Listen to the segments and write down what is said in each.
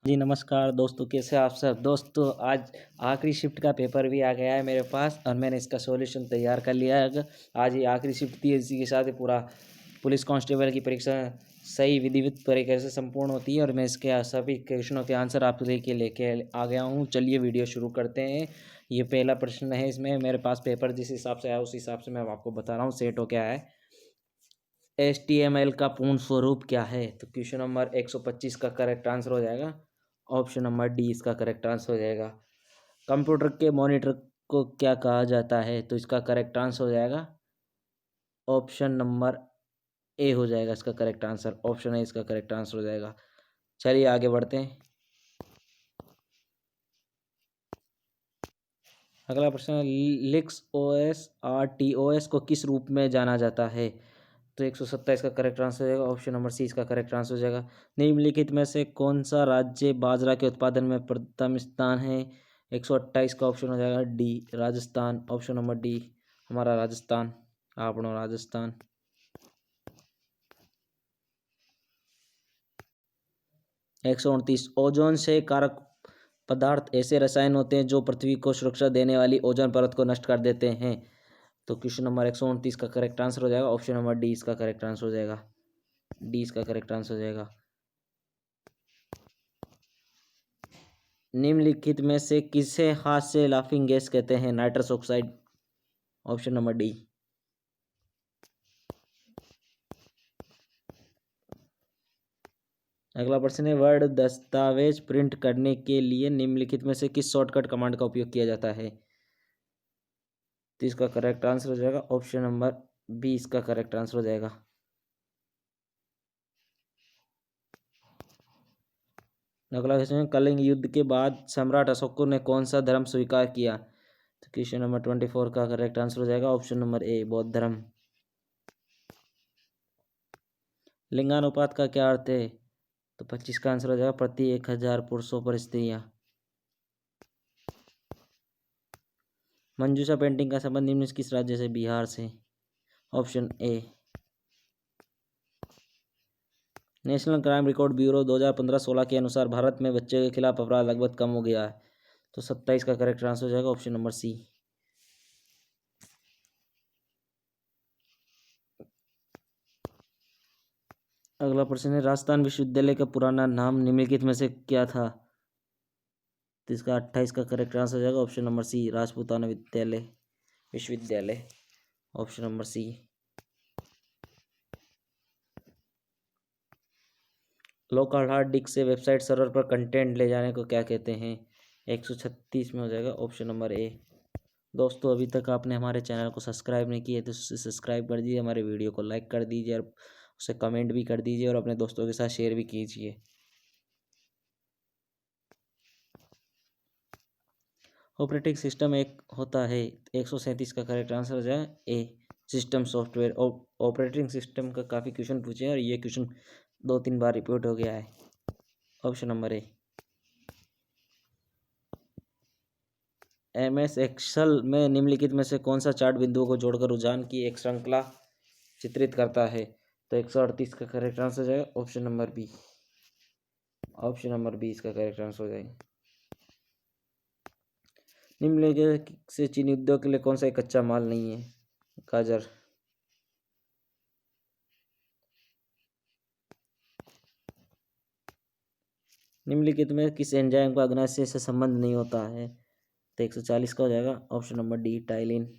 जी नमस्कार दोस्तों, कैसे आप सब। दोस्तों आज आखिरी शिफ्ट का पेपर भी आ गया है मेरे पास और मैंने इसका सॉल्यूशन तैयार कर लिया है। आज ही आखिरी शिफ्ट थी, इसी के साथ ही पूरा पुलिस कांस्टेबल की परीक्षा सही विधिवत तरीके से संपूर्ण होती है और मैं इसके सभी क्वेश्चनों के आंसर आप लेके आ गया हूँ। चलिए वीडियो शुरू करते हैं। ये पहला प्रश्न है, इसमें मेरे पास पेपर जिस हिसाब से आया उस हिसाब से मैं आपको बता रहा हूँ सेट हो क्या है। HTML का पूर्ण स्वरूप क्या है? तो क्वेश्चन नंबर 125 का करेक्ट आंसर हो जाएगा ऑप्शन नंबर डी, इसका करेक्ट आंसर हो जाएगा। कंप्यूटर के मॉनिटर को क्या कहा जाता है? तो इसका करेक्ट आंसर हो जाएगा ऑप्शन नंबर ए हो जाएगा इसका करेक्ट आंसर। ऑप्शन ए इसका करेक्ट आंसर हो जाएगा। चलिए आगे बढ़ते हैं। अगला प्रश्न है, लिनक्स ओएस RTOS को किस रूप में जाना जाता है? तो 127 का करेक्ट आंसर हो जाएगा। ऑप्शन नंबर सी इसका करेक्ट आंसर हो जाएगा। निम्नलिखित में से कौन सा राज्य बाजरा के उत्पादन में प्रथम स्थान है? 128 का ऑप्शन हो जाएगा D, Rajasthan. Option number D हमारा राजस्थान, आपनो राजस्थान। 129, ओजोन से कारक पदार्थ ऐसे रसायन होते हैं जो पृथ्वी को सुरक्षा देने वाली ओजोन परत को नष्ट कर देते हैं। तो क्वेश्चन नंबर 129 का करेक्ट आंसर हो जाएगा ऑप्शन नंबर डी, इसका करेक्ट आंसर हो जाएगा। डी इसका करेक्ट आंसर हो जाएगा। निम्नलिखित में से किसे हाथ से लाफिंग गैस कहते हैं? Nitrous oxide. Option number D. अगला प्रश्न है, वर्ड दस्तावेज प्रिंट करने के लिए निम्नलिखित में से किस शॉर्टकट कमांड का उपयोग किया जाता है? तो इसका करेक्ट आंसर हो जाएगा ऑप्शन नंबर बी, इसका करेक्ट आंसर हो जाएगा। अगला क्वेश्चन है, कलिंग युद्ध के बाद सम्राट अशोक ने कौन सा धर्म स्वीकार किया? तो क्वेश्चन नंबर 24 का करेक्ट आंसर हो जाएगा ऑप्शन नंबर ए, बौद्ध धर्म। लिंगानुपात का क्या अर्थ है? तो 25 का आंसर हो जाएगा प्रति 1000 पुरुषों पर स्त्रियां। मंजूषा पेंटिंग का संबंध निम्न किस राज्य से? बिहार से। Option A. National crime record bureau 2015-16 के अनुसार भारत में बच्चे के खिलाफ अपराध लगभग कम हो गया है। तो 27 का करेक्ट आंसर हो जाएगा ऑप्शन नंबर सी। अगला प्रश्न है, राजस्थान विश्वविद्यालय का पुराना नाम निम्नलिखित में से क्या था? तो इसका 28 का करेक्ट आंसर हो जाएगा ऑप्शन नंबर सी, राजपूताना विश्वविद्यालय। Option number C. Local hard disk से वेबसाइट सर्वर पर कंटेंट ले जाने को क्या कहते हैं? 136 में हो जाएगा ऑप्शन नंबर ए। दोस्तों अभी तक आपने हमारे चैनल को सब्सक्राइब नहीं किया है तो सब्सक्राइब कर दीजिए, हमारे वीडियो को लाइक कर दीजिए और उसे कमेंट भी कर दीजिए और अपने दोस्तों के साथ शेयर भी कीजिए। ऑपरेटिंग सिस्टम एक होता है? 137 का करेक्ट आंसर हो जाए ए, सिस्टम सॉफ्टवेयर। ऑपरेटिंग सिस्टम का काफ़ी क्वेश्चन पूछे हैं और ये क्वेश्चन 2-3 बार रिपीट हो गया है। Option number A. MS Excel में निम्नलिखित में से कौन सा चार्ट बिंदुओं को जोड़कर रुझान की एक श्रृंखला चित्रित करता है? तो 138 का करेक्ट आंसर हो जाएगा option number B. Option number B इसका करेक्ट आंसर हो जाएगा। निम्नलिखित से चीनी उद्योग के लिए कौन सा एक कच्चा माल नहीं है? गाजर। निम्नलिखित में किस एंजाइम का अग्नाशय से संबंध नहीं होता है? तो 140 का हो जाएगा ऑप्शन नंबर डी, टाइलिन।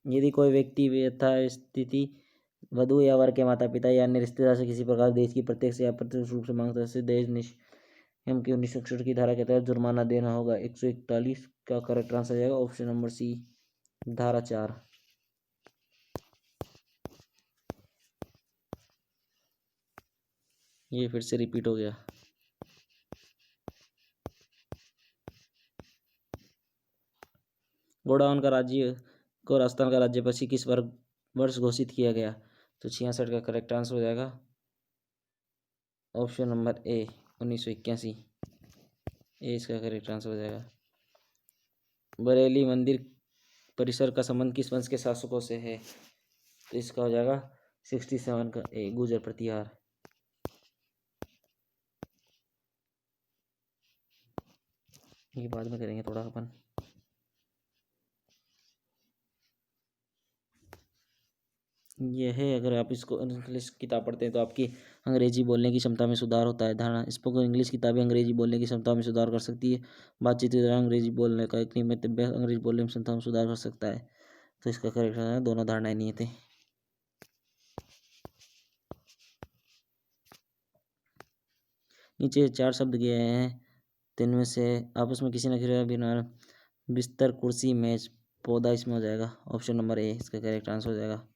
यदि कोई व्यक्ति यथास्थिति वधु या वर के माता पिता या अन्य रिश्तेदार से किसी प्रकार देश की प्रत्यक्ष या अप्रत्यक्ष रूप से मांगता है, देश नियम की 1961 की धारा के तहत जुर्माना देना होगा। 141 का करेक्ट आंसर जाएगा ऑप्शन नंबर सी, धारा 4। ये फिर से रिपीट हो गया। गोडाउन का राज्य को राजस्थान का राज्य पक्षी किस वर्ष घोषित किया गया? तो 66 का करेक्ट आंसर हो जाएगा ऑप्शन नंबर ए, 1981। ए इसका करेक्ट आंसर हो जाएगा। बरेली मंदिर परिसर का संबंध किस वंश के शासकों से है? तो इसका हो जाएगा 67 का ए, गुर्जर प्रतिहार। ये बाद में करेंगे थोड़ा अपन। ये है, अगर आप इसको इंग्लिश किताब पढ़ते हैं तो आपकी अंग्रेजी बोलने की क्षमता में सुधार होता है। धारणा, स्पोकन इंग्लिश किताबें अंग्रेजी बोलने की क्षमता में सुधार कर सकती है। बातचीत के दौरान अंग्रेजी बोलने का एक नियमित अभ्यास अंग्रेजी बोलने की क्षमता में सुधार कर सकता है। तो इसका करेक्ट है, दोनों धारणाएं नहीं थे। नीचे 4 शब्द दिए हैं, तो इनमें से आपस में किसी न किसी बिना बिस्तर, कुर्सी, मेज, पौधा इसमें हो जाएगा। ऑप्शन नंबर ए इसका करेक्ट आंसर हो जाएगा।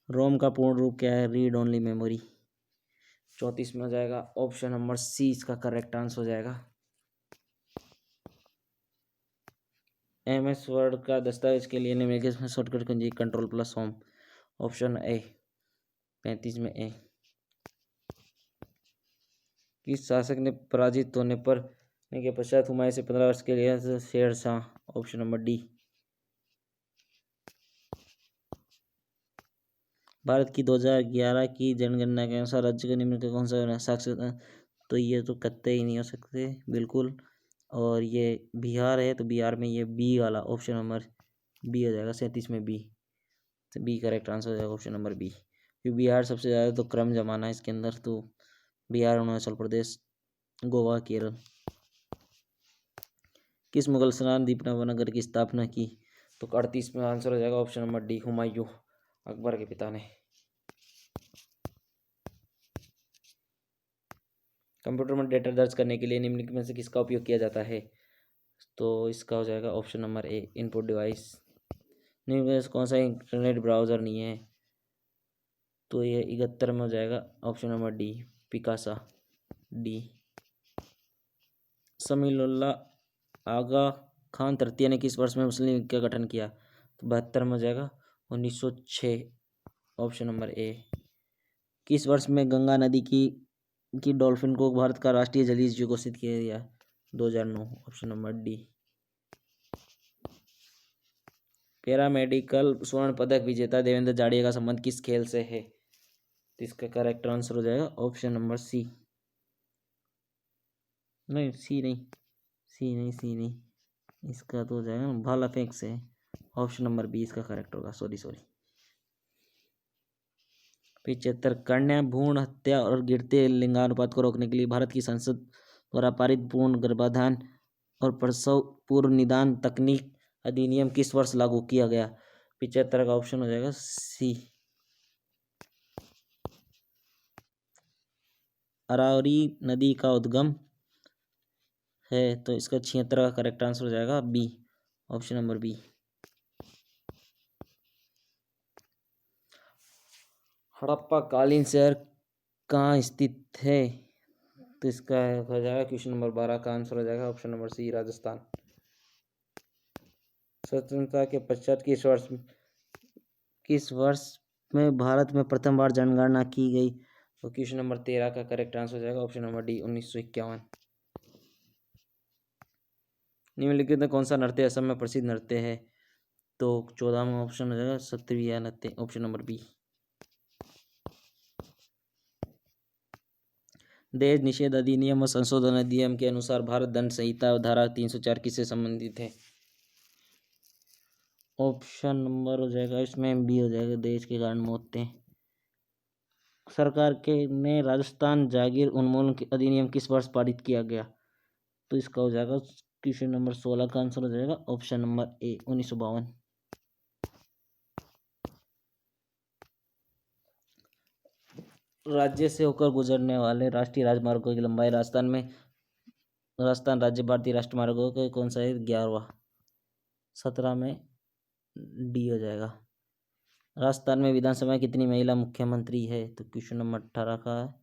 रोम का पूर्ण रूप क्या है? Read only memory. 34 में हो जाएगा। ऑप्शन नंबर सी इसका करेक्ट आंसर हो जाएगा। MS वर्ड का दस्तावेज के लिए निम्नलिखित में शॉर्टकट कुंजी Ctrl+Home। ऑप्शन ए 35 में ए। किस शासक ने पराजित होने के पश्चात हुमायूं से 15 वर्ष के लिए Sher Shah. Option number D. Bharat की 2011 की जनगणना के अनुसार राज्य के निम्न का कौन सा साक्षरता, तो ये तो कतई ही नहीं हो सकते बिल्कुल। और ये बिहार है, तो बिहार में ये बी वाला ऑप्शन नंबर बी हो जाएगा। 37 में बी, तो बी करेक्ट आंसर हो जाएगा ऑप्शन नंबर बी। क्योंकि बिहार सबसे ज़्यादा तो क्रम जमाना है इसके अंदर, तो बिहार, अरुणाचल प्रदेश, गोवा, केरल। किस मुगल सल्तान दीपनगर की स्थापना की? तो 38 में आंसर हो जाएगा option number D, Humayun, Akbar के पिता ने। कंप्यूटर में डेटा दर्ज करने के लिए निम्नलिखित में से किसका उपयोग किया जाता है? तो इसका हो जाएगा ऑप्शन नंबर ए, इनपुट डिवाइस। निम्नलिखित में से कौन सा इंटरनेट ब्राउज़र नहीं है? तो ये 71 में हो जाएगा option number D, Picasso, D. Samiullah Agha Khan तृतीय ने किस वर्ष में मुस्लिम लीग का गठन किया? तो 72 में हो जाएगा 1906, ऑप्शन नंबर ए। किस वर्ष में गंगा नदी की डॉल्फिन को भारत का राष्ट्रीय जलीय जीव घोषित किया गया? 2009, ऑप्शन नंबर डी। पैरामेडिकल स्वर्ण पदक विजेता देवेंद्र जाड़िया का संबंध किस खेल से है? तो इसका करेक्ट आंसर हो जाएगा ऑप्शन नंबर सी। नहीं, सी नहीं, इसका तो हो जाएगा भाला फेंक से। ऑप्शन नंबर बी इसका करेक्ट होगा। सॉरी। 75 कन्या भ्रूण हत्या और गिरते लिंगानुपात को रोकने के लिए भारत की संसद द्वारा पारित पूर्ण गर्भाधान और प्रसव पूर्व निदान तकनीक अधिनियम किस वर्ष लागू किया गया? 75 का ऑप्शन हो जाएगा सी। अरावली नदी का उद्गम है, तो इसका 76 का करेक्ट आंसर हो जाएगा B, option number B. Harappa कालीन शहर कहाँ स्थित है? तो इसका हो जाएगा क्वेश्चन नंबर 12 का आंसर हो जाएगा ऑप्शन नंबर सी, राजस्थान। स्वतंत्रता के पश्चात किस वर्ष में भारत में प्रथम बार जनगणना की गई? तो क्वेश्चन नंबर 13 का करेक्ट आंसर हो जाएगा ऑप्शन नंबर डी, 1951। निम्नलिखित में कौन सा नृत्य असम में प्रसिद्ध नृत्य है? तो 14 में ऑप्शन हो जाएगा सत्रिया नृत्य, ऑप्शन नंबर बी। दहेज निषेध अधिनियम और संशोधन अधिनियम के अनुसार भारत दंड संहिता धारा 304 किससे संबंधित है? ऑप्शन नंबर हो जाएगा इसमें बी हो जाएगा, दहेज के कारण मौतें। सरकार के ने राजस्थान जागीर उन्मूलन अधिनियम किस वर्ष पारित किया गया? तो इसका हो जाएगा क्वेश्चन नंबर 16 का आंसर हो जाएगा ऑप्शन नंबर ए, 1952। राज्य से होकर गुजरने वाले राष्ट्रीय राजमार्गों की लंबाई राजस्थान राज्य भारतीय राष्ट्रमार्गों के कौन सा है? 11वां। 17 में डी हो जाएगा। राजस्थान में विधानसभा में कितनी महिला मुख्यमंत्री है? तो क्वेश्चन नंबर 18 का है,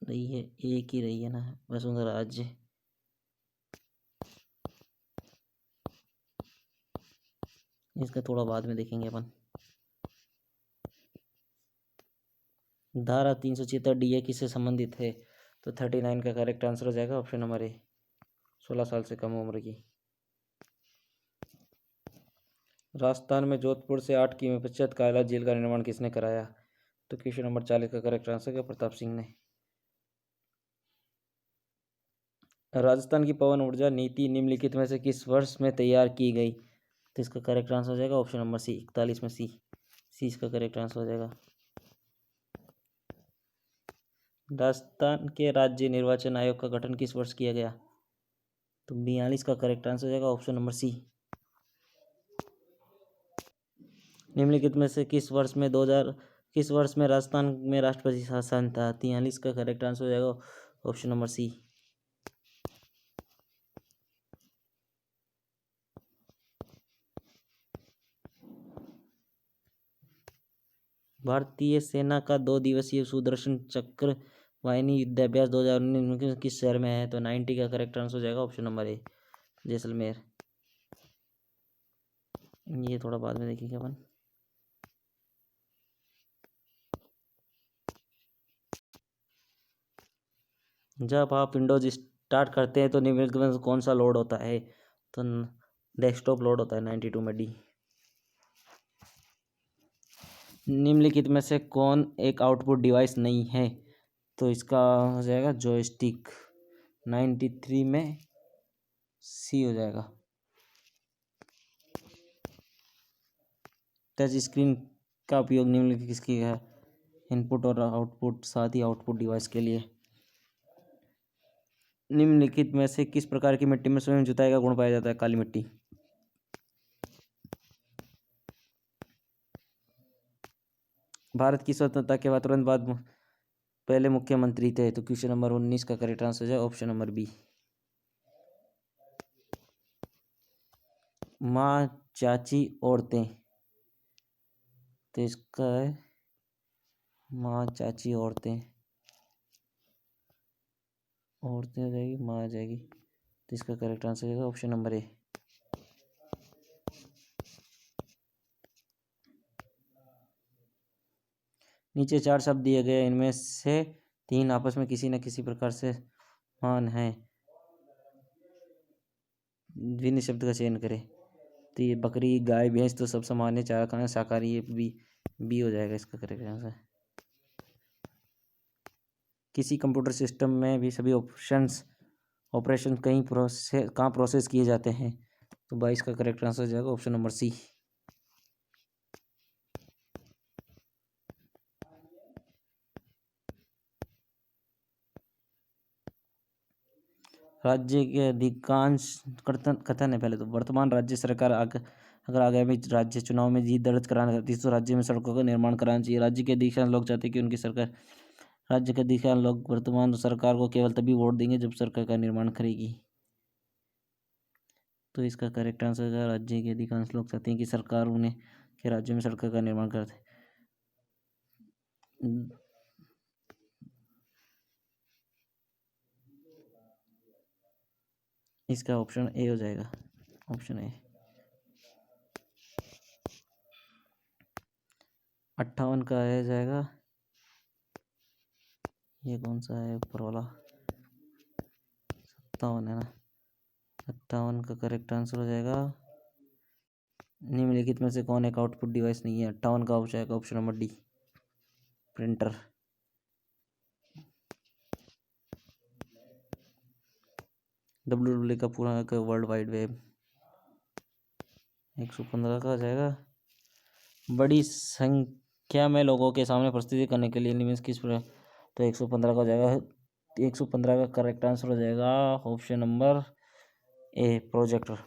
रही है एक ही रही है ना, वसुंधरा राज्य। इसका थोड़ा बाद में देखेंगे अपन। धारा 376 DA किससे संबंधित है? तो 39 का करेक्ट आंसर हो जाएगा ऑप्शन नंबर ए, 16 साल से कम उम्र की। राजस्थान में जोधपुर से 8 किमी पश्चात कायला झील का निर्माण किसने कराया? तो क्वेश्चन नंबर 40 का करेक्ट आंसर क्या प्रताप सिंह ने। राजस्थान की पवन ऊर्जा नीति निम्नलिखित में से किस वर्ष में तैयार की गई। तो इसका करेक्ट आंसर हो जाएगा ऑप्शन नंबर सी 41 में सी इसका करेक्ट आंसर हो जाएगा। राजस्थान के राज्य निर्वाचन आयोग का गठन किस वर्ष किया गया। तो 42 का करेक्ट आंसर हो जाएगा ऑप्शन नंबर सी। निम्नलिखित में से किस वर्ष में राजस्थान में राष्ट्रपति शासन था। 43 का करेक्ट आंसर हो जाएगा ऑप्शन नंबर सी। भारतीय सेना का 2 दिवसीय सुदर्शन चक्र वाहिनी युद्धाभ्यास 2019 में किस शहर में है। तो 90 का करेक्ट आंसर हो जाएगा ऑप्शन नंबर ए जैसलमेर। ये थोड़ा बाद में देखेंगे अपन। जब आप विंडोज स्टार्ट करते हैं तो निम्नलिखित में कौन सा लोड होता है। तो डेस्कटॉप लोड होता है 92 में डी। निम्नलिखित में से कौन एक आउटपुट डिवाइस नहीं है। तो इसका हो जाएगा जॉयस्टिक 93 में सी हो जाएगा। टच स्क्रीन का उपयोग निम्नलिखित किसकी है। इनपुट और आउटपुट साथ ही आउटपुट डिवाइस के लिए। निम्नलिखित में से किस प्रकार की मिट्टी में स्वयं जुताई का गुण पाया जाता है। काली मिट्टी। भारत की स्वतंत्रता के बाद तुरंत बाद पहले मुख्यमंत्री थे। तो क्वेश्चन नंबर 19 का करेक्ट आंसर है ऑप्शन नंबर बी। माँ चाची औरतें। तो इसका है माँ चाची औरतें हो जाएगी माँ आ जाएगी। तो इसका करेक्ट आंसर है ऑप्शन नंबर ए। नीचे 4 शब्द दिए गए, इनमें से 3 आपस में किसी न किसी प्रकार से समान है। भिन्न शब्द का चयन करें। तो ये बकरी गाय भैंस तो सब समान है, चारा खाना शाकाहारी, ये बी हो जाएगा इसका करेक्ट आंसर। किसी कंप्यूटर सिस्टम में भी सभी ऑपरेशन कहाँ प्रोसेस किए जाते हैं। तो 22 का करेक्ट आंसर हो जाएगा ऑप्शन नंबर सी। राज्य के अधिकांश कथन है। पहले तो वर्तमान राज्य सरकार अगर आगामी राज्य चुनाव में जीत दर्ज कराना चाहती है तो राज्य में सड़कों का निर्माण कराना चाहिए। राज्य के अधिकांश लोग चाहते हैं कि उनकी सरकार राज्य के अधिकांश लोग वर्तमान सरकार को केवल तभी वोट देंगे जब सरकार का निर्माण करेगी। तो इसका करेक्ट आंसर है राज्य के अधिकांश लोग चाहते हैं कि सरकार उन्हें के राज्य में सड़कों का निर्माण करते। इसका ऑप्शन ए हो जाएगा ऑप्शन ए। 58 का है जाएगा। ये कौन सा है ऊपर वाला 57 है ना। 57 का करेक्ट आंसर हो जाएगा। निम्नलिखित में से कौन एक आउटपुट डिवाइस नहीं है। 58 का हो जाएगा option number D printer. WWW का पूरा वर्ल्ड वाइड वेब 115 का हो जाएगा। बड़ी संख्या में लोगों के सामने प्रस्तुति करने के लिए निम्न किस प्रकार। तो 115 का हो जाएगा। 115 का करेक्ट आंसर हो जाएगा option number A projector.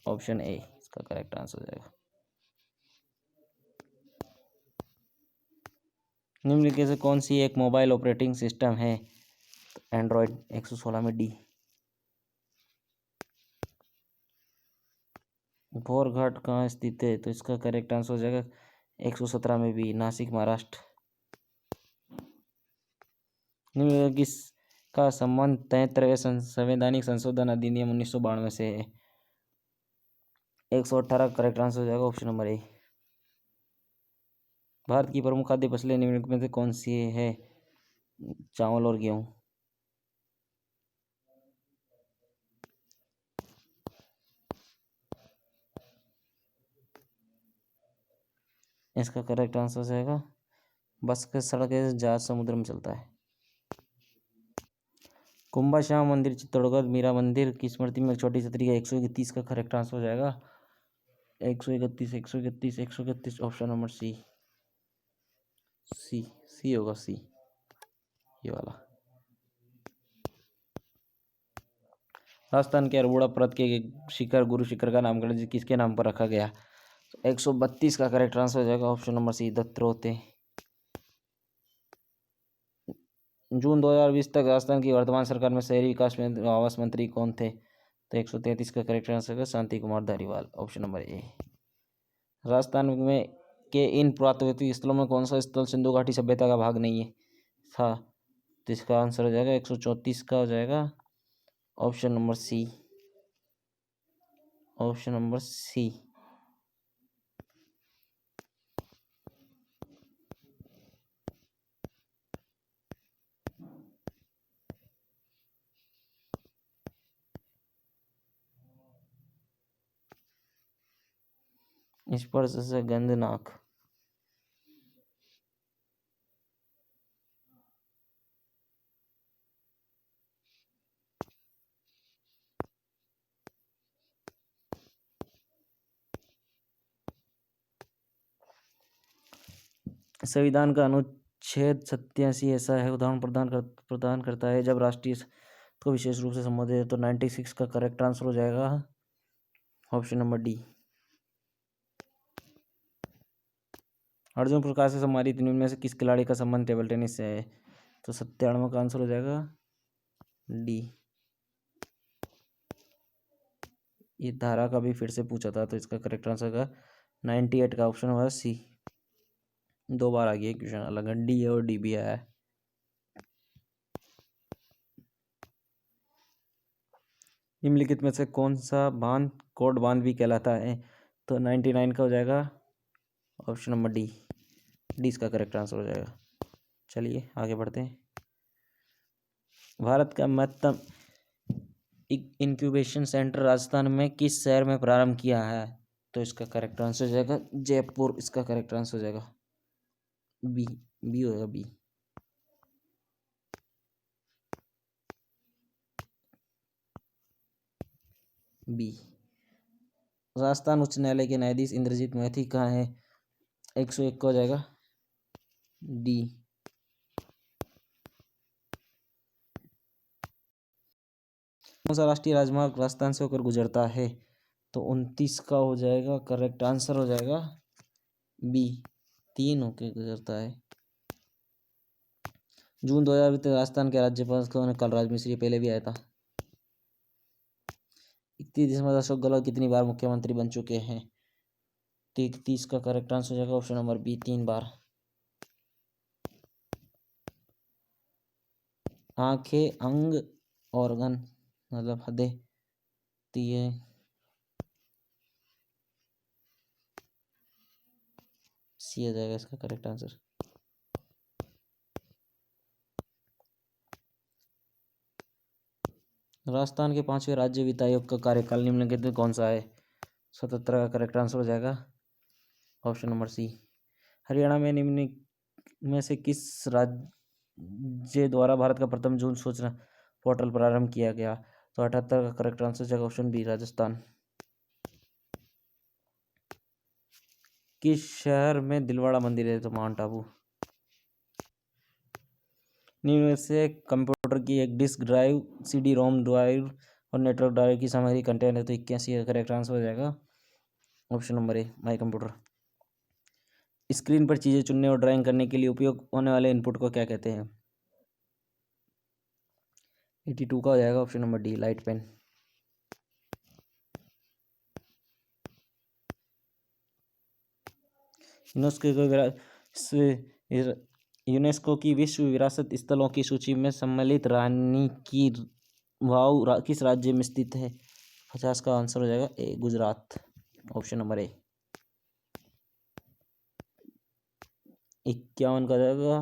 Option A इसका करेक्ट आंसर हो जाएगा। निम्नलिखित से कौन सी एक मोबाइल ऑपरेटिंग सिस्टम है। एंड्रॉयड 116 में डी। भोरघाट कहाँ स्थित है। तो इसका करेक्ट आंसर हो जाएगा 117 में भी नासिक महाराष्ट्र। किसका संबंध 73वें संवैधानिक संशोधन अधिनियम 1992 से है। 118 करेक्ट आंसर हो जाएगा ऑप्शन नंबर ए। भारत की प्रमुख खाद्य फसलें निम्नलिखित में से कौन सी है। चावल और गेहूं। इसका करेक्ट आंसर हो जाएगा बस के सड़क है, जहाज समुद्र में चलता है। कुंभा श्याम मंदिर चित्तौड़गढ़ मीरा मंदिर की स्मृति में छोटी छतरी का 131 का करेक्ट आंसर हो जाएगा 131 ऑप्शन नंबर सी होगा सी, ये वाला। राजस्थान के अरबोड़ा पर्वत के शिखर गुरु शिखर का नामकरण किसके नाम पर रखा गया? 132 का करेक्ट आंसर हो जाएगा ऑप्शन नंबर सी दत्रोते। जून 2020 तक राजस्थान की वर्तमान सरकार में शहरी विकास में आवास मंत्री कौन थे? तो 133 का करेक्ट आंसर है Shanti Kumar Dhariwal, option number A. Rajasthan में के इन पुरातात्विक स्थलों में कौन सा स्थल सिंधु घाटी सभ्यता का भाग नहीं है था? तो इसका आंसर हो जाएगा 134 का हो जाएगा option number C, option number C. स्पर्श से गंधनाक। संविधान का अनुच्छेद 87 ऐसा है उदाहरण प्रदान करता है जब राष्ट्रीय को विशेष रूप से संबोधित है, तो 96 का करेक्ट आंसर हो जाएगा ऑप्शन नंबर डी। अर्जुन पुरस्कार से सम्मानित इनमें से किस खिलाड़ी का संबंध टेबल टेनिस से है? तो 97 का आंसर हो जाएगा डी। ये धारा का भी फिर से पूछा था, तो इसका करेक्ट आंसर का 98 का ऑप्शन होगा सी। 2 बार आ गया क्वेश्चन, अलग डी और डी भी आया है। निम्नलिखित में से कौन सा बांध कोट बांध भी कहलाता है? तो 99 का हो जाएगा ऑप्शन नंबर डी। डी इसका करेक्ट आंसर हो जाएगा। चलिए आगे बढ़ते हैं। भारत का महत्तम इंक्यूबेशन सेंटर राजस्थान में किस शहर में प्रारंभ किया है? तो इसका करेक्ट आंसर हो जाएगा जयपुर, इसका करेक्ट आंसर हो जाएगा बी। बी होगा बी। बी। राजस्थान उच्च न्यायालय के न्यायाधीश इंद्रजीत मैथी कहाँ है? 101 का हो जाएगा डी। कौन सा राष्ट्रीय राजमार्ग राजस्थान से होकर गुजरता है? तो 29 का हो जाएगा करेक्ट आंसर हो जाएगा बी। 3 होकर गुजरता है। जून 2020 तक राजस्थान के राज्यपाल कौन? कलराज मिश्र, पहले भी आया था। 31 दिसंबर अशोक गहलोत कितनी बार मुख्यमंत्री बन चुके हैं? 33 का करेक्ट आंसर हो जाएगा ऑप्शन नंबर बी, 3 बार। आंखें, अंग, ऑर्गन मतलब हदें दिए सी आ जाएगा इसका करेक्ट आंसर। राजस्थान के 5वें राज्य वित्त आयोग का कार्यकाल निम्नलिखित में कौन सा है? 77 का करेक्ट आंसर हो जाएगा ऑप्शन नंबर सी। हरियाणा में निम्न में से किस राज्य द्वारा भारत का प्रथम जून सूचना पोर्टल प्रारंभ किया गया? तो 78 का करेक्ट आंसर हो जाएगा ऑप्शन बी, राजस्थान। किस शहर में दिलवाड़ा मंदिर है? तो माउंट आबू। निम्न में से कंप्यूटर की एक disk drive, CD ROM drive और नेटवर्क ड्राइव की सामग्री कंटेंट है? तो 81 का करेक्ट आंसर हो जाएगा option number A, my computer. Screen पर चीजें चुनने और ड्राइंग करने के लिए उपयोग होने वाले इनपुट को क्या कहते हैं? 82 का हो जाएगा option number D, light pen. UNESCO की विश्व विरासत स्थलों की सूची में सम्मिलित रानी की वाव किस राज्य में स्थित है? 50 का आंसर हो जाएगा ए, गुजरात, ऑप्शन नंबर ए। 51 का जाएगा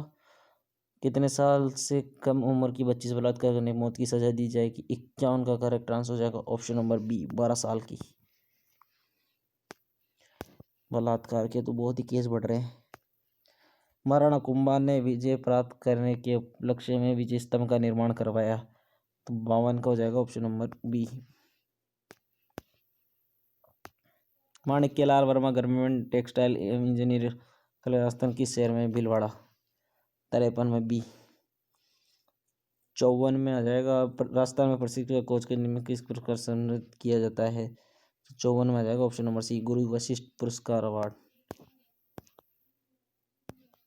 कितने साल से कम उम्र की बच्ची से बलात्कार करने की मौत की सजा दी जाएगी? 51 का करेक्ट आंसर हो जाएगा ऑप्शन नंबर बी, 12 साल की। बलात्कार के तो बहुत ही केस बढ़ रहे हैं। महाराणा कुंभा ने विजय प्राप्त करने के उपलक्ष्य में विजय स्तंभ का निर्माण करवाया। तो 52 का हो जाएगा option number B. Manikyalal Verma government textile एवं इंजीनियर राजस्थान किस शहर में? भीलवाड़ा। 53 में बी। 54 में आ जाएगा राजस्थान में प्रशिक्षण कोच के निम्न किस पुरस्कार सम्मानित किया जाता है? 54 में आ जाएगा ऑप्शन नंबर सी, गुरु वशिष्ठ पुरस्कार अवार्ड।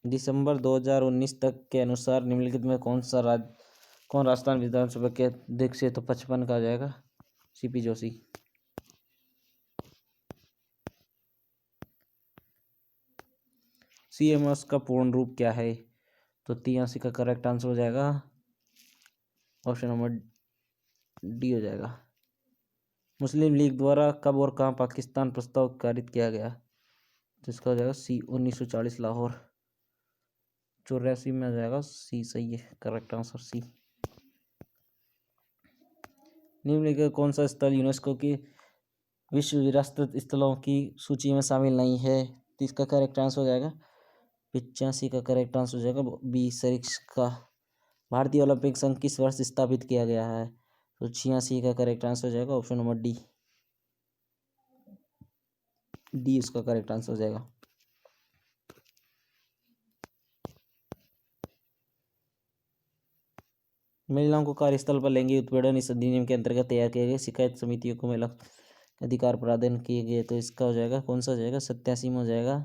दिसंबर 2019 तक के अनुसार निम्नलिखित में कौन राजस्थान विधानसभा के अध्यक्ष है? तो 55 का आ जाएगा सीपी जोशी। सीएमएस का पूर्ण रूप क्या है? तो 83 का करेक्ट आंसर हो जाएगा ऑप्शन नंबर डी हो जाएगा। मुस्लिम लीग द्वारा कब और कहाँ पाकिस्तान प्रस्ताव पारित किया गया? तो इसका हो जाएगा सी, 1940 लाहौर। 84 में आ जाएगा सी, सही है, करेक्ट आंसर सी। निम्नलिखित कौन सा स्थल यूनेस्को की विश्व विरासत स्थलों की सूची में शामिल नहीं है? तो इसका करेक्ट आंसर हो जाएगा 85 का करेक्ट आंसर हो जाएगा बी, सरिस्का का। भारतीय ओलंपिक संघ किस वर्ष स्थापित किया गया है? तो 86 का करेक्ट आंसर हो जाएगा ऑप्शन नंबर डी। डी उसका करेक्ट आंसर हो जाएगा। महिलाओं को कार्यस्थल पर लैंगिक उत्पीड़न इस अधिनियम के अंतर्गत तैयार किए गए शिकायत समितियों को महिला अधिकार प्रदान किए गए। तो इसका हो जाएगा कौन सा हो जाएगा? 87 में हो जाएगा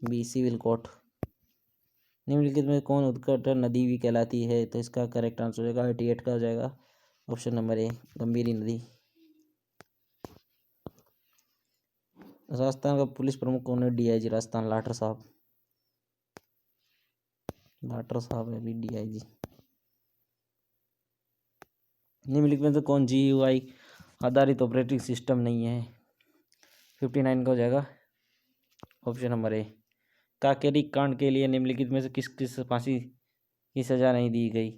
बी, सिविल कोर्ट। निम्नलिखित में कौन उद्घटन नदी भी कहलाती है? तो इसका करेक्ट आंसर हो जाएगा 88 का हो जाएगा ऑप्शन नंबर ए, गंभीरी नदी। राजस्थान का पुलिस प्रमुख कौन है? डीआईजी राजस्थान लाठर साहब। लाठर साहब है अभी डीआईजी। निम्नलिखित में से कौन जीयूआई आधारित ऑपरेटिंग सिस्टम नहीं है? 59 का हो जाएगा ऑप्शन नंबर ए। काकेरी कांड के लिए निम्नलिखित में से किस किस फांसी की सजा नहीं दी गई?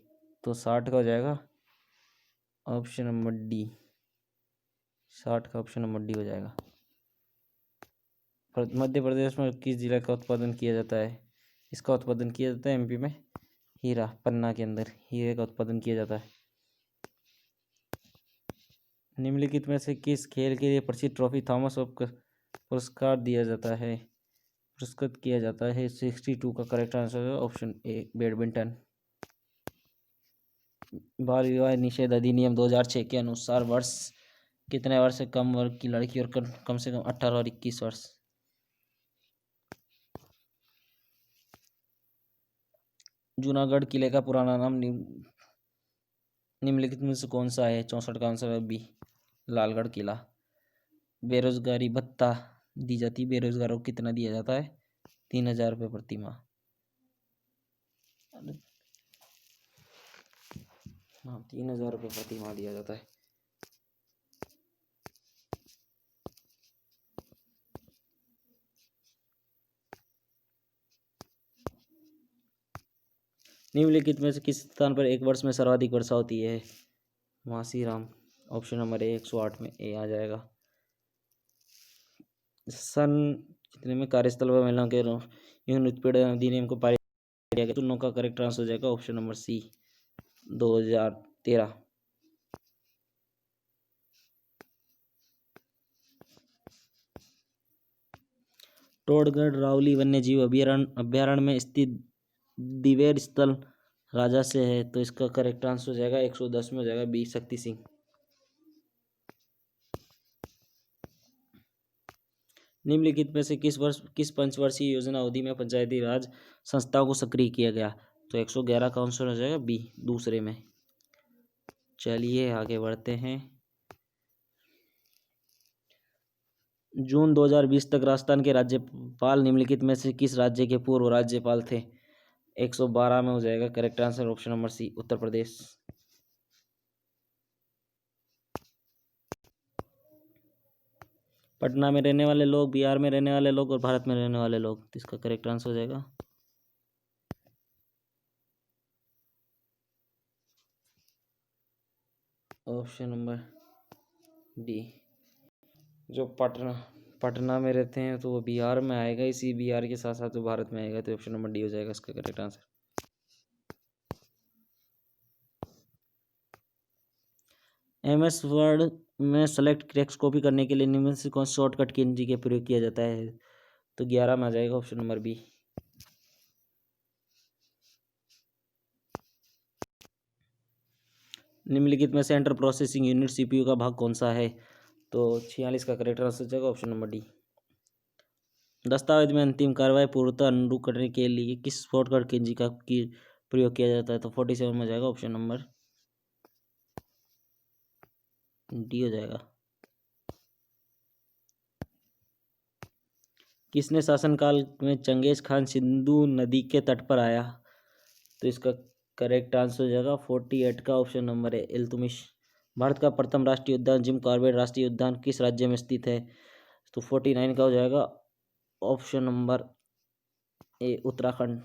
तो 60 का हो जाएगा ऑप्शन नंबर डी। 60 का ऑप्शन नंबर डी हो जाएगा। मध्य प्रदेश में किस जिला का उत्पादन किया जाता है? इसका उत्पादन किया जाता है एमपी में हीरा, पन्ना के अंदर हीरे का उत्पादन किया जाता है। निम्नलिखित में से किस खेल के लिए प्रसिद्ध ट्रॉफी थॉमस ऑफ पुरस्कार दिया जाता है, पुरस्कृत किया जाता है? 62 का करेक्ट आंसर है ऑप्शन ए, बैडमिंटन। बाल विवाह निषेध अधिनियम 2006 के अनुसार वर्ष कितने वर्ष से कम वर्ग की लड़की और कम से कम 18 और 21 वर्ष? जूनागढ़ किले का पुराना नाम निम्नलिखित में से कौन सा है? 64 का आंसर है बी, लालगढ़ किला। बेरोजगारी भत्ता दी जाती है, बेरोजगारों को कितना दिया जाता है? 3000 रुपये प्रति माह। हाँ, 3000 रुपये प्रति माह दिया जाता है। निम्नलिखित में से किस स्थान पर एक वर्ष में सर्वाधिक वर्षा होती है? मासीराम। ऑप्शन नंबर ए, 108 में ए आ जाएगा। सन कितने में कार्यस्थल पर महिलाओं के यौन उत्पीड़न अधिनियम को पारित किया गया? दोनों का करेक्ट आंसर हो जाएगा ऑप्शन नंबर सी, 2013। टोडगढ़ रावली वन्यजीव अभ्यारण्य में स्थित दिवेर स्थल राजा से है। तो इसका करेक्ट आंसर हो जाएगा 110 में हो जाएगा बी, शक्ति सिंह। निम्नलिखित में से किस पंचवर्षीय योजना अवधि में पंचायती राज संस्थाओं को सक्रिय किया गया? तो 111 का आंसर हो जाएगा बी, दूसरे में। चलिए आगे बढ़ते हैं। जून 2020 तक राजस्थान के राज्यपाल निम्नलिखित में से किस राज्य के पूर्व राज्यपाल थे? 112 में हो जाएगा correct answer option number C, Uttar Pradesh. Patna में रहने वाले लोग, बिहार में रहने वाले लोग और भारत में रहने वाले लोग। तो इसका करेक्ट आंसर हो जाएगा ऑप्शन नंबर डी, जो पटना पटना में रहते हैं तो वो बिहार में आएगा, इसी बिहार के साथ साथ वो भारत में आएगा, तो ऑप्शन नंबर डी हो जाएगा इसका करेक्ट आंसर। MS वर्ड में सेलेक्ट टेक्स्ट कॉपी करने के लिए निम्न से कौन शॉर्टकट की के प्रयोग किया जाता है, तो 11 में आ जाएगा ऑप्शन नंबर बी। निम्नलिखित में सेंट्रल प्रोसेसिंग यूनिट CPU का भाग कौन सा है, तो 46 का करेक्ट आंसर जाएगा ऑप्शन नंबर डी। दस्तावेज में अंतिम कार्रवाई पूर्णतः अनडू करने के लिए किस शॉर्टकट की का की प्रयोग किया जाता है, तो 47 में जाएगा ऑप्शन नंबर डी हो जाएगा। किसने शासनकाल में चंगेज खान सिंधु नदी के तट पर आया, तो इसका करेक्ट आंसर हो जाएगा 48 का ऑप्शन नंबर है इल्तुमिश। भारत का प्रथम राष्ट्रीय उद्यान जिम कॉर्बेट राष्ट्रीय उद्यान किस राज्य में स्थित है, तो 49 का हो जाएगा ऑप्शन नंबर ए उत्तराखंड।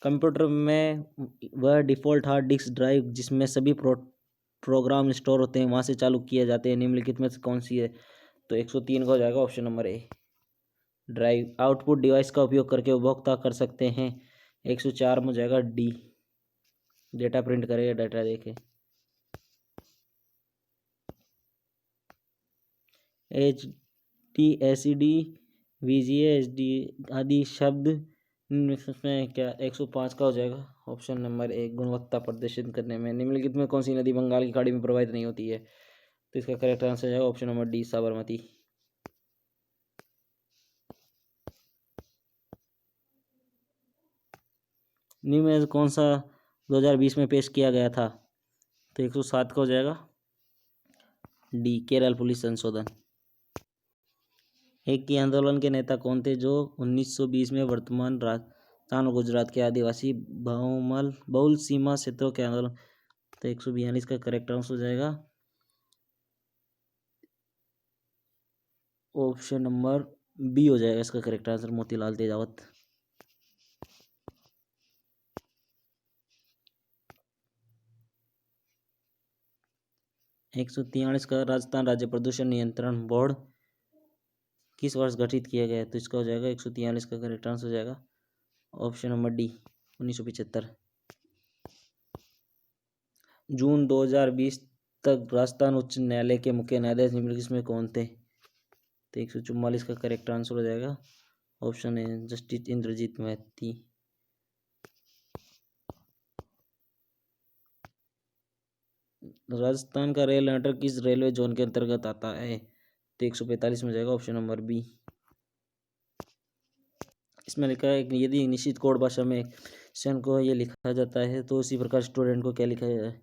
कंप्यूटर में वह डिफ़ॉल्ट हार्ड डिस्क ड्राइव जिसमें सभी प्रोग्राम स्टोर होते हैं वहाँ से चालू किए जाते हैं, निम्नलिखित में से कौन सी है, तो 103 का हो जाएगा ऑप्शन नंबर ए ड्राइव। आउटपुट डिवाइस का उपयोग करके उपभोक्ता कर सकते हैं, 104 में हो जाएगा डी डेटा प्रिंट करेगा डाटा देखे। HDACD VGA HD आदि शब्द में क्या 105 का हो जाएगा ऑप्शन नंबर ए गुणवत्ता प्रदर्शित करने में। निम्नलिखित में कौन सी नदी बंगाल की खाड़ी में प्रवाहित नहीं होती है, तो इसका करेक्ट आंसर हो जाएगा ऑप्शन नंबर डी साबरमती। निम्न में कौन सा 2020 में पेश किया गया था, तो 107 का हो जाएगा डी केरल पुलिस संशोधन। एक की आंदोलन के नेता कौन थे जो 1920 में वर्तमान राजस्थान और गुजरात के आदिवासी बहुल सीमा क्षेत्रों के आंदोलन, तो 142 का करेक्ट आंसर हो जाएगा ऑप्शन नंबर बी हो जाएगा इसका करेक्ट आंसर मोतीलाल तेजावत। एक 143 का राजस्थान राज्य प्रदूषण नियंत्रण बोर्ड किस वर्ष गठित किया गया है, तो इसका हो जाएगा 143 का करेक्ट आंसर हो जाएगा ऑप्शन नंबर डी 1975। जून 2020 तक राजस्थान उच्च न्यायालय के मुख्य न्यायाधीश निम्नलिखित में कौन थे, तो 144 का करेक्ट आंसर हो जाएगा ऑप्शन ए जस्टिस इंद्रजीत महती। राजस्थान का रेल नेटवर्क किस रेलवे जोन के अंतर्गत आता है, तो 145 में जाएगा ऑप्शन नंबर बी। इसमें लिखा है कि यदि निश्चित कोड भाषा में क्वेश्चन को ये लिखा जाता है तो उसी प्रकार स्टूडेंट को क्या लिखा जाए,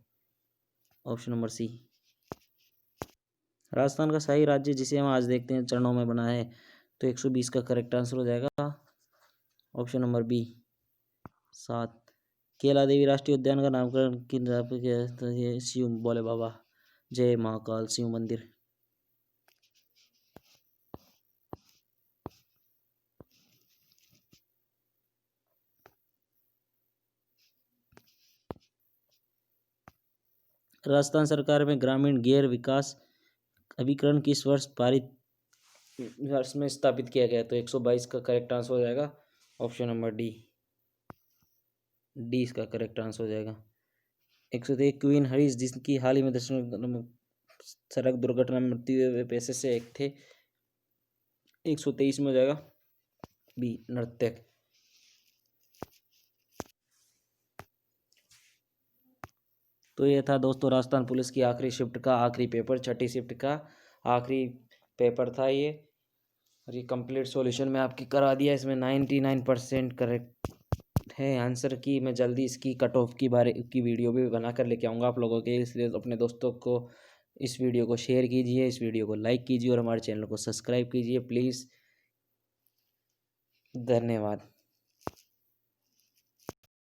ऑप्शन नंबर सी। राजस्थान का शाही राज्य जिसे हम आज देखते हैं चरणों में बना है, तो 120 का करेक्ट आंसर हो जाएगा ऑप्शन नंबर बी 7। केला देवी राष्ट्रीय उद्यान का नामकरण किन जगह पे किया है, तो ये शिव बोले बाबा जय महाकाल शिव मंदिर। राजस्थान सरकार में ग्रामीण गैर विकास अभिकरण किस वर्ष पारित वर्ष में स्थापित किया गया, तो 122 का करेक्ट आंसर हो जाएगा ऑप्शन नंबर डी इसका करेक्ट आंसर हो जाएगा। 103 क्वीन हरीश जिसकी हाल ही में सड़क दुर्घटना में मृत्यु हुए पैसे से एक थे, 123 में हो जाएगा बी नर्तक। तो ये था दोस्तों राजस्थान पुलिस की आखिरी शिफ्ट का आखिरी पेपर, छठी शिफ्ट का आखिरी पेपर था ये, और ये कंप्लीट सॉल्यूशन मैं आपकी करा दिया। इसमें 99% करेक्ट है आंसर की। मैं जल्दी इसकी कट ऑफ की बारे की वीडियो भी बना कर लेके आऊँगा आप लोगों के, इसलिए अपने दोस्तों को इस वीडियो को शेयर कीजिए, इस वीडियो को लाइक कीजिए और हमारे चैनल को सब्सक्राइब कीजिए प्लीज़। धन्यवाद।